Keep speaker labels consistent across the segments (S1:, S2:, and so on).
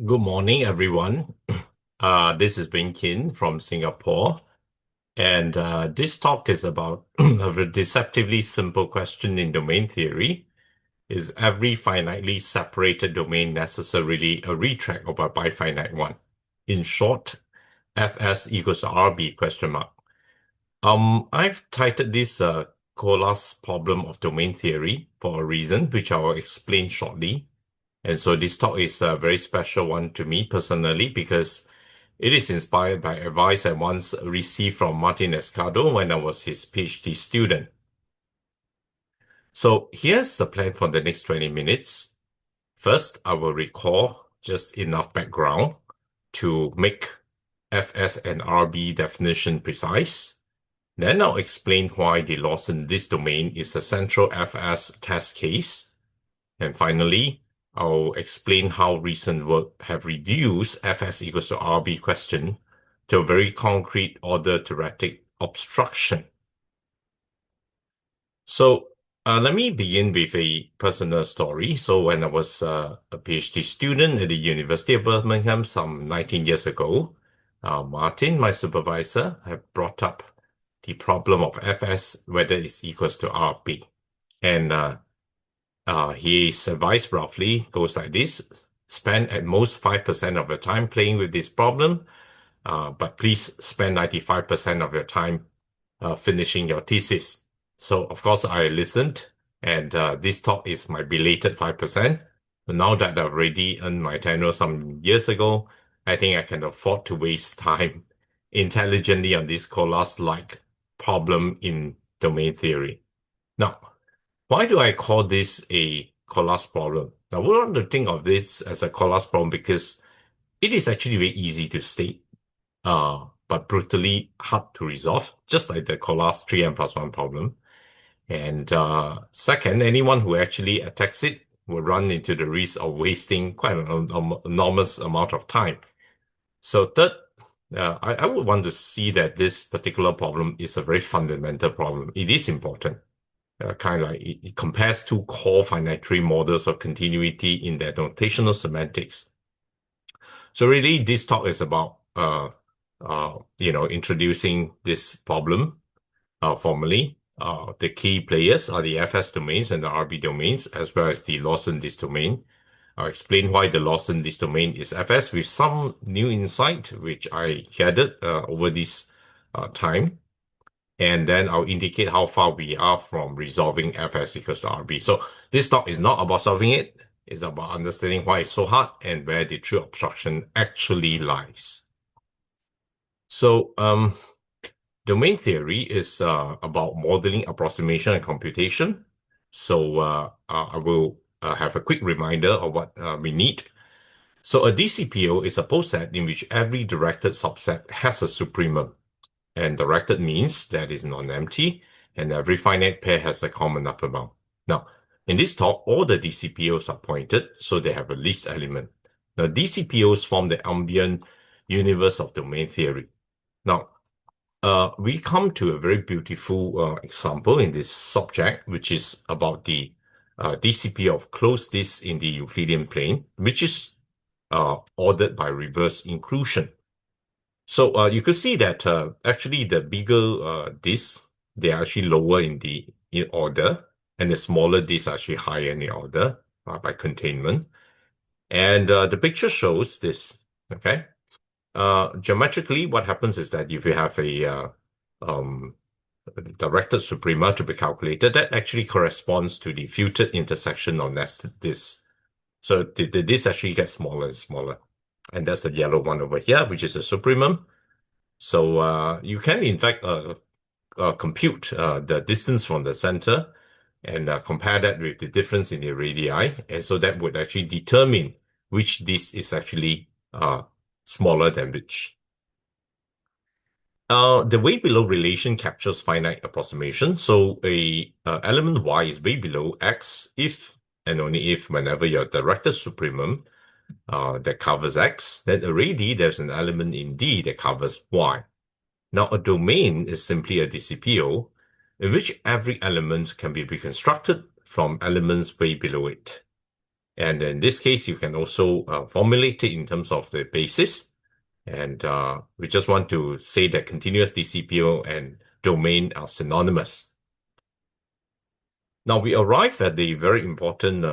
S1: Good morning, everyone. This is Weng Kin from Singapore, and this talk is about a deceptively simple question in domain theory. Is every finitely separated domain necessarily a retract of a bifinite one? In short, Fs equals to Rb question mark. I've titled this Collatz problem of domain theory for a reason, which I will explain shortly. And so this talk is a very special one to me personally because it is inspired by advice I once received from Martin Escado when I was his PhD student. So here's the plan for the next 20 minutes. First, I will recall just enough background to make Fs and Rb definition precise. Then I'll explain why the loss in this domain is the central Fs test case. And finally, I'll explain how recent work have reduced Fs equals to Rb question to a very concrete order-theoretic obstruction. So let me begin with a personal story. So when I was a PhD student at the University of Birmingham some 19 years ago, Martin, my supervisor, had brought up the problem of Fs, whether it's equals to Rb. And his advice roughly goes like this: spend at most 5% of your time playing with this problem, but please spend 95% of your time finishing your thesis. So, of course, I listened, and this talk is my belated 5%. But now that I've already earned my tenure some years ago, I think I can afford to waste time intelligently on this Collatz-like problem in domain theory. Now, why do I call this a Collatz problem? Now, we want to think of this as a Collatz problem because it is actually very easy to state, but brutally hard to resolve, just like the Collatz 3n plus 1 problem. And second, anyone who actually attacks it will run into the risk of wasting quite an enormous amount of time. So third, I would want to see that this particular problem is a very fundamental problem. It is important. Kind of like it compares two core finite tree models of continuity in their notational semantics. So really, this talk is about introducing this problem formally. The key players are the Fs domains and the Rb domains, as well as the Lawson-Disk domain. I'll explain why the Lawson-Disk domain is Fs with some new insight, which I gathered over this time. And then I'll indicate how far we are from resolving Fs equals to Rb. So this talk is not about solving it. It's about understanding why it's so hard and where the true obstruction actually lies. So domain theory is about modeling, approximation, and computation. So I will have a quick reminder of what we need. So a DCPO is a poset in which every directed subset has a supremum. And directed means that is non-empty, and every finite pair has a common upper bound. Now, in this talk, all the DCPOs are pointed, so they have a least element. Now, DCPOs form the ambient universe of domain theory. Now, we come to a very beautiful example in this subject, which is about the DCPO of closed disk in the Euclidean plane, which is ordered by reverse inclusion. So you could see that actually the bigger disks, they are actually lower in order, and the smaller disks are actually higher in the order by containment. And the picture shows this, okay? Geometrically, what happens is that if you have a directed suprema to be calculated, that actually corresponds to the filtered intersection of nested disks. So the disk actually gets smaller and smaller. And that's the yellow one over here, which is a supremum. So you can, in fact, compute the distance from the center and compare that with the difference in the radii. And so that would actually determine which disk is actually smaller than which. The way below relation captures finite approximation. So a element Y is way below X if and only if whenever your directed supremum that covers X, then already there's an element in D that covers Y. Now, a domain is simply a DCPO in which every element can be reconstructed from elements way below it. And in this case, you can also formulate it in terms of the basis. And we just want to say that continuous DCPO and domain are synonymous. Now we arrive at the very important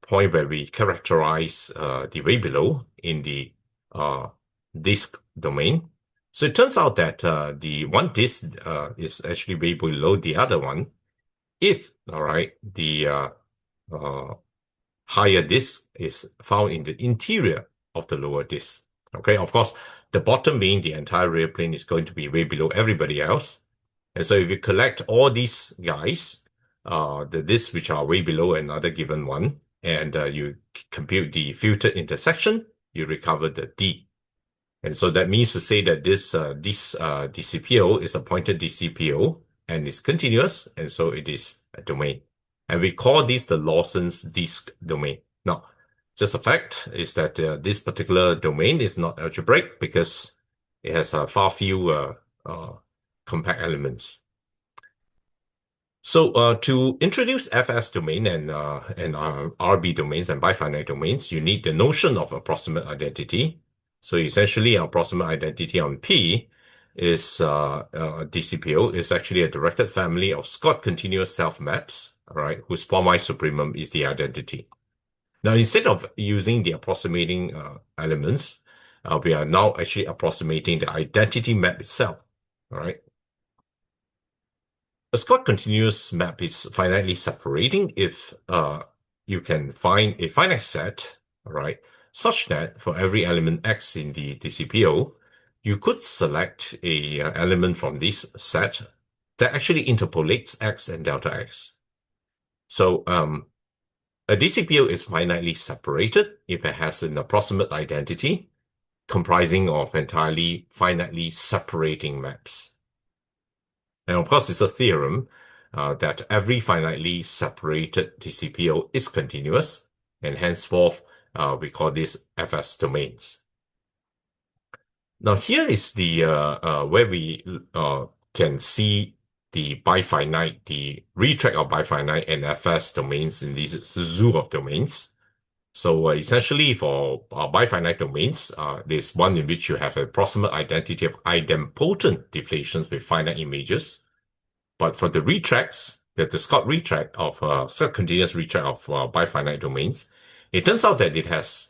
S1: point where we characterize the way below in the disk domain. So it turns out that the one disk is actually way below the other one if, all right, the higher disk is found in the interior of the lower disk. Okay, of course, the bottom being the entire real plane is going to be way below everybody else. And so if you collect all these guys, the disks which are way below another given one, and you compute the filtered intersection, you recover the D. And so that means to say that this DCPO is a pointed DCPO and is continuous, and so it is a domain. And we call this the Lawson's disk domain. Now, just a fact is that this particular domain is not algebraic because it has far few compact elements. So to introduce FS domain and RB domains and bifinite domains, you need the notion of approximate identity. So essentially, approximate identity on P is DCPO is actually a directed family of Scott continuous self-maps, all right, whose pointwise supremum is the identity. Now, instead of using the approximating elements, we are now actually approximating the identity map itself, all right? A Scott continuous map is finitely separating if you can find a finite set, all right, such that for every element X in the DCPO, you could select a element from this set that actually interpolates X and delta X. So a DCPO is finitely separated if it has an approximate identity comprising of entirely finitely separating maps. And of course, it's a theorem that every finitely separated DCPO is continuous, and henceforth, we call these FS domains. Now, here is the where we can see the bifinite, the retract of bifinite and FS domains in this zoo of domains. So essentially, for bifinite domains, there's one in which you have an approximate identity of idempotent deflations with finite images. But for the retracts, the Scott retract of Scott continuous retract of bifinite domains, it turns out that it has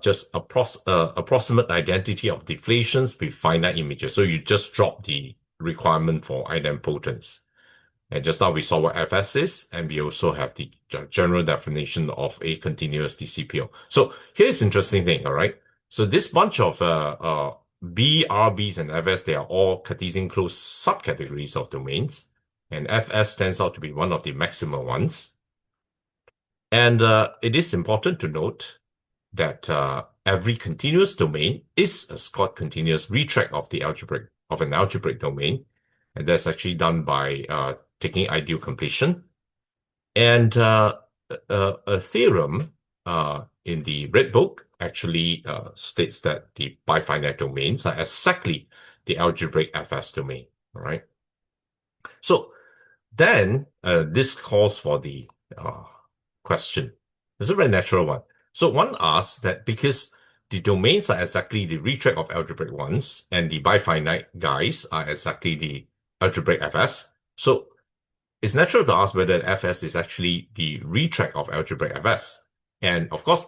S1: just approximate identity of deflations with finite images. So you just drop the requirement for idempotence. And just now we saw what FS is, and we also have the general definition of a continuous DCPO. So here's the interesting thing, all right? So this bunch of B, RBs, and FS, they are all Cartesian closed subcategories of domains, and FS stands out to be one of the maximum ones. And it is important to note that every continuous domain is a Scott continuous retract of an algebraic domain, and that's actually done by taking ideal completion. And a theorem in the Red Book actually states that the bifinite domains are exactly the algebraic FS domain, all right? So then this calls for the question. It's a very natural one. So one asks that because the domains are exactly the retract of algebraic ones and the bifinite guys are exactly the algebraic FS, so it's natural to ask whether FS is actually the retract of algebraic FS. And of course,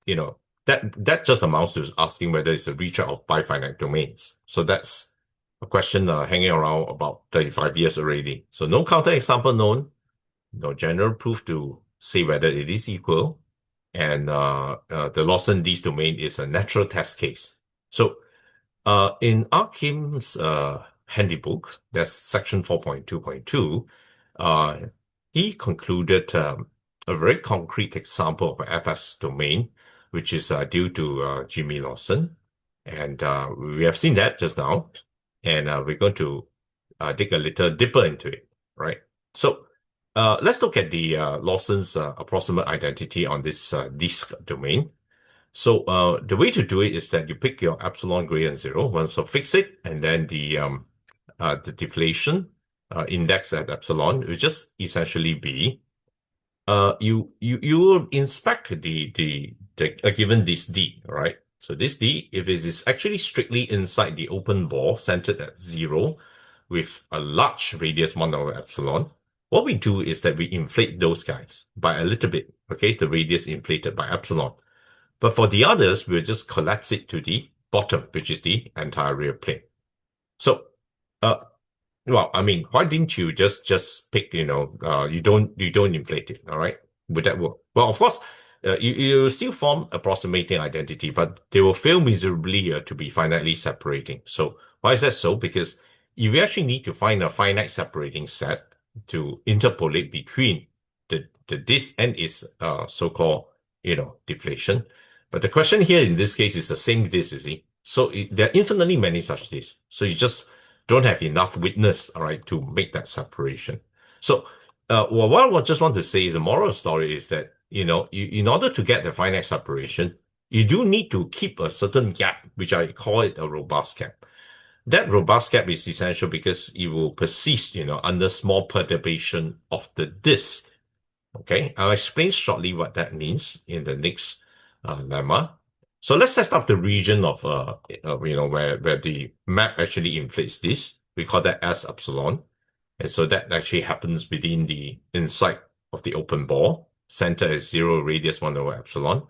S1: you know, that just amounts to asking whether it's a retract of bifinite domains. So that's a question hanging around about 35 years already. So no counterexample known, no general proof to say whether it is equal. And the Lawson D's domain is a natural test case. So in Arkim's handybook, that's section 4.2.2, he concluded a very concrete example of an FS domain, which is due to Jimmy Lawson. And we have seen that just now. And we're going to dig a little deeper into it, right? So let's look at the Lawson's approximate identity on this disk domain. So the way to do it is that you pick your epsilon greater than 0, one, so fix it, and then the deflation index at epsilon will just essentially be you will inspect given this D, all right? So this D, if it is actually strictly inside the open bore centered at 0 with a large radius 1 over epsilon, what we do is that we inflate those guys by a little bit, okay? The radius inflated by epsilon. But for the others, we'll just collapse it to the bottom, which is the entire real plane. So, uh, well, I mean, why didn't you just pick, you don't inflate it, all right? Would that work? Well, of course, you will still form approximating identity, but they will fail miserably to be finitely separating. So why is that so? Because if you actually need to find a finite separating set to interpolate between this and its so-called, deflation. But the question here in this case is the same this, you see. So there are infinitely many such this. So you just don't have enough witness, all right, to make that separation. So, what I just want to say is the moral story is that, in order to get the finite separation, you do need to keep a certain gap, which I call it a robust gap. That robust gap is essential because it will persist, under small perturbation of the disk. Okay, I'll explain shortly what that means in the next lemma. So let's set up the region of, where the map actually inflates this. We call that S epsilon. And so that actually happens within the inside of the open bore, center is 0, radius 1 over epsilon.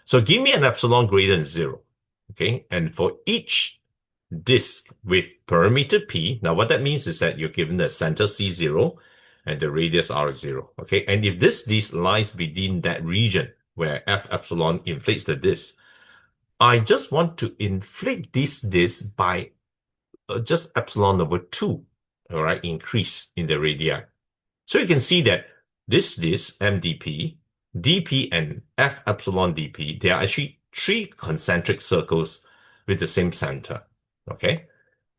S1: So give me an epsilon greater than 0. Okay, and for each disk with perimeter P, now what that means is that you're given the center C0 and the radius R0. Okay, and if this disk lies within that region where F epsilon inflates the disk, I just want to inflate this disk by just epsilon over 2, all right, increase in the radii. So you can see that this MDP, dP, and F epsilon dP, they are actually 3 concentric circles with the same center, okay?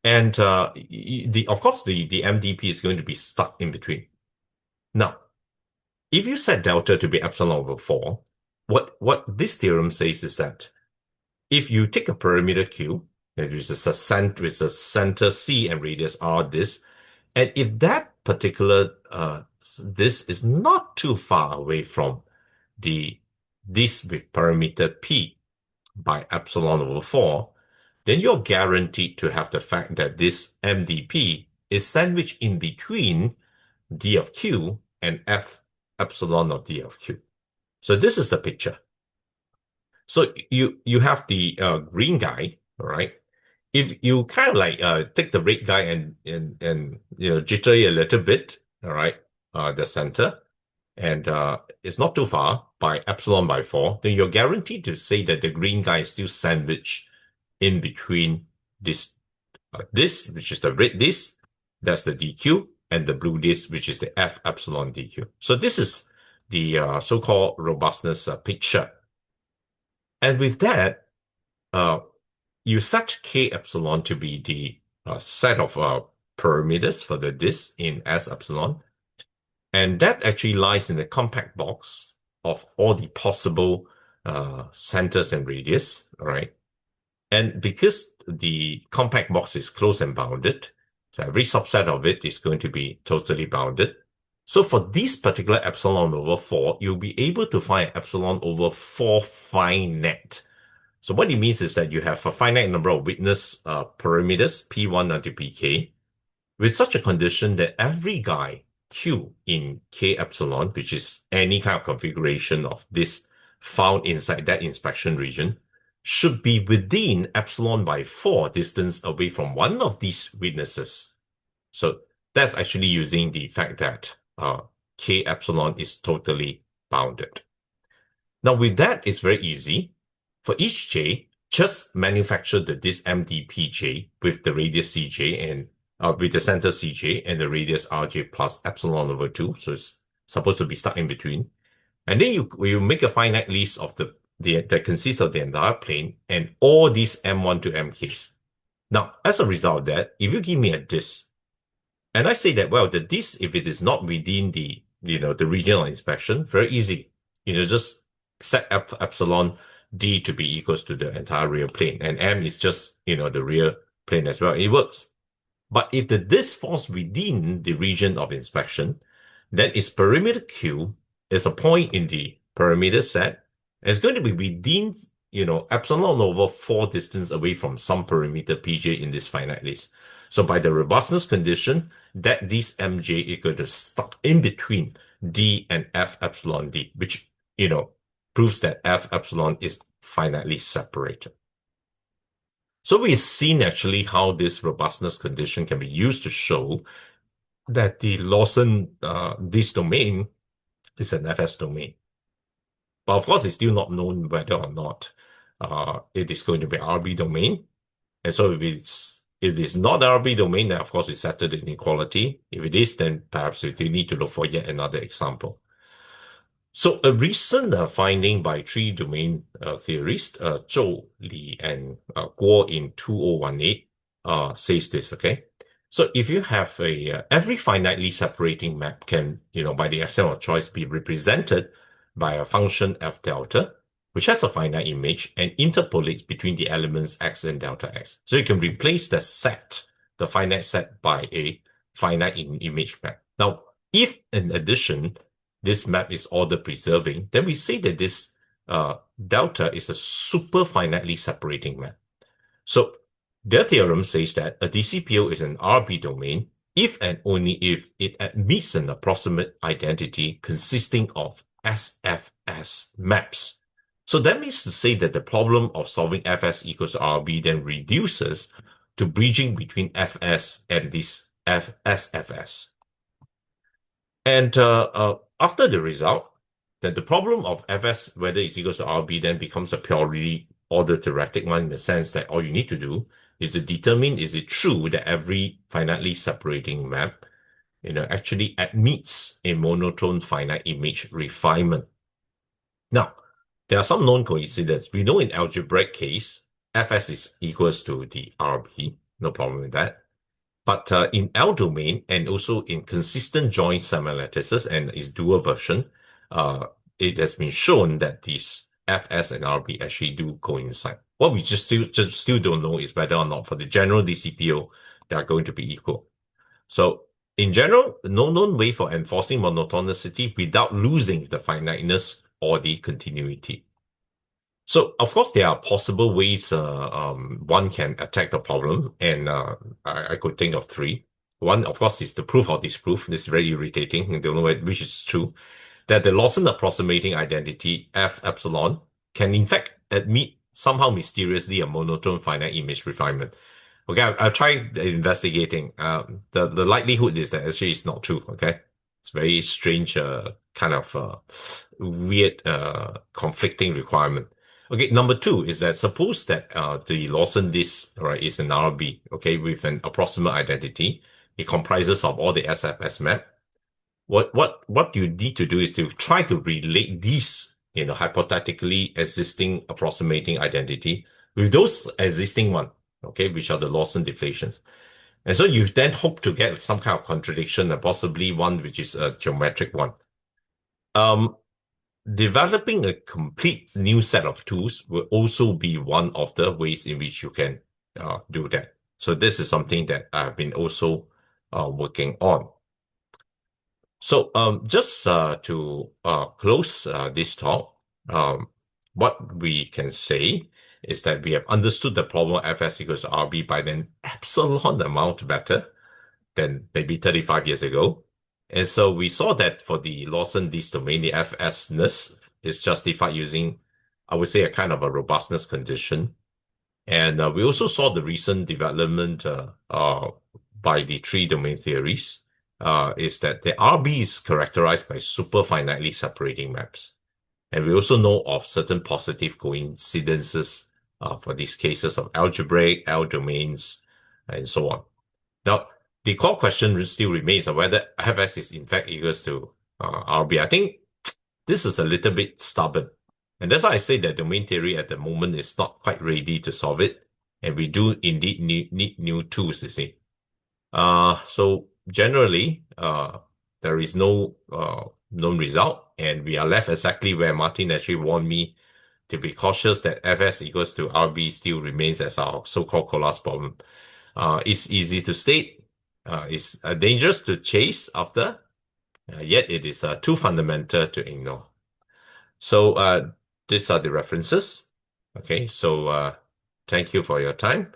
S1: And of course, the MDP is going to be stuck in between. Now, if you set delta to be epsilon over 4, what this theorem says is that if you take a perimeter Q, which is a center C and radius R this, and if that particular this is not too far away from this with perimeter P by epsilon over 4, then you're guaranteed to have the fact that this MDP is sandwiched in between D of Q and F epsilon of D of Q. So this is the picture. So you have the green guy, all right? If you kind of like take the red guy and jitter it a little bit, all right, the center, and it's not too far by epsilon by 4, then you're guaranteed to say that the green guy is still sandwiched in between this which is the red disk, that's the DQ, and the blue disk, which is the F epsilon DQ. So this is the so-called robustness picture. And with that, you set K epsilon to be the set of parameters for the disk in S epsilon. And that actually lies in the compact box of all the possible centers and radius, all right? And because the compact box is closed and bounded, so every subset of it is going to be totally bounded. So for this particular epsilon over 4, you'll be able to find epsilon over 4 finite. So what it means is that you have a finite number of witness parameters, P1 until Pk, with such a condition that every guy Q in K epsilon, which is any kind of configuration of this found inside that inspection region, should be within epsilon by 4 distance away from one of these witnesses. So that's actually using the fact that K epsilon is totally bounded. Now with that, it's very easy. For each J, just manufacture this MDPJ with the radius Cj and with the center Cj and the radius Rj plus epsilon over 2. So it's supposed to be stuck in between. And then you make a finite list of that consists of the entire plane and all these M1 to Mks. Now, as a result of that, if you give me a disk, and I say that, well, the disk, if it is not within the regional inspection, very easy. Just set epsilon D to be equals to the entire real plane, and M is just, the real plane as well. It works. But if the disk falls within the region of inspection, then its perimeter Q is a point in the parameter set. It's going to be within, epsilon over 4 distance away from some parameter pj in this finite list. So by the robustness condition, that this mj is going to stuck in between d and f epsilon d, which, proves that f epsilon is finitely separated. So we've seen actually how this robustness condition can be used to show that the Lawson, this domain is an FS domain. But of course, it's still not known whether or not it is going to be RB domain. And so if it is not RB domain, then of course it's settled inequality. If it is, then perhaps we need to look for yet another example. So a recent finding by three domain theorists, Zhou, Li, and Guo in 2018, says this, okay? So if you have every finitely separating map can, by the extent of choice, be represented by a function f delta, which has a finite image and interpolates between the elements x and delta x. So you can replace the set, the finite set, by a finite image map. Now, if in addition, this map is order preserving, then we say that this delta is a super finitely separating map. So their theorem says that a DCPO is an RB domain if and only if it admits an approximate identity consisting of SFS maps. So that means to say that the problem of solving Fs equals RB then reduces to bridging between Fs and this SFS. And after the result, that the problem of Fs, whether it's equals to RB, then becomes a purely order theoretic one in the sense that all you need to do is to determine is it true that every finitely separating map, actually admits a monotone finite image refinement. Now, there are some known coincidences. We know in algebraic case, Fs is equals to the RB, no problem with that. But in L domain and also in consistent joint semilattices and its dual version, it has been shown that these Fs and RB actually do coincide. What we just still don't know is whether or not for the general DCPO, they are going to be equal. So in general, no known way for enforcing monotonicity without losing the finiteness or the continuity. So, of course, there are possible ways one can attack the problem, and I could think of three. One, of course, is the proof or disproof. This is very irritating. I don't know which is true. That the Lawson approximating identity F epsilon can in fact admit somehow mysteriously a monotone finite image refinement. Okay, I'll try investigating. The likelihood is that actually it's not true. Okay, it's very strange, kind of weird, conflicting requirement. Okay, number two is that suppose that the Lawson disk, right, is an RB, okay, with an approximate identity. It comprises of all the SFS map. What you need to do is to try to relate these, hypothetically existing approximating identity with those existing one, okay, which are the Lawson deflations. And so you then hope to get some kind of contradiction and possibly one which is a geometric one. Developing a complete new set of tools will also be one of the ways in which you can do that. So this is something that I've been also working on. So just to close this talk, what we can say is that we have understood the problem of Fs equals to RB by an epsilon amount better than maybe 35 years ago. And so we saw that for the Lawson disk domain, the Fs-ness is justified using, I would say, a kind of a robustness condition. And we also saw the recent development by the three domain theories, is that the RB is characterized by super finitely separating maps. And we also know of certain positive coincidences for these cases of algebraic, L domains, and so on. Now, the core question still remains of whether Fs is in fact equals to RB. I think this is a little bit stubborn. And that's why I say that domain theory at the moment is not quite ready to solve it. And we do indeed need new tools, you see. So generally, there is no known result. And we are left exactly where Martin actually warned me to be cautious that Fs equals to RB still remains as our so-called Collatz problem. It's easy to state. It's dangerous to chase after. Yet it is too fundamental to ignore. So these are the references. Okay, so thank you for your time.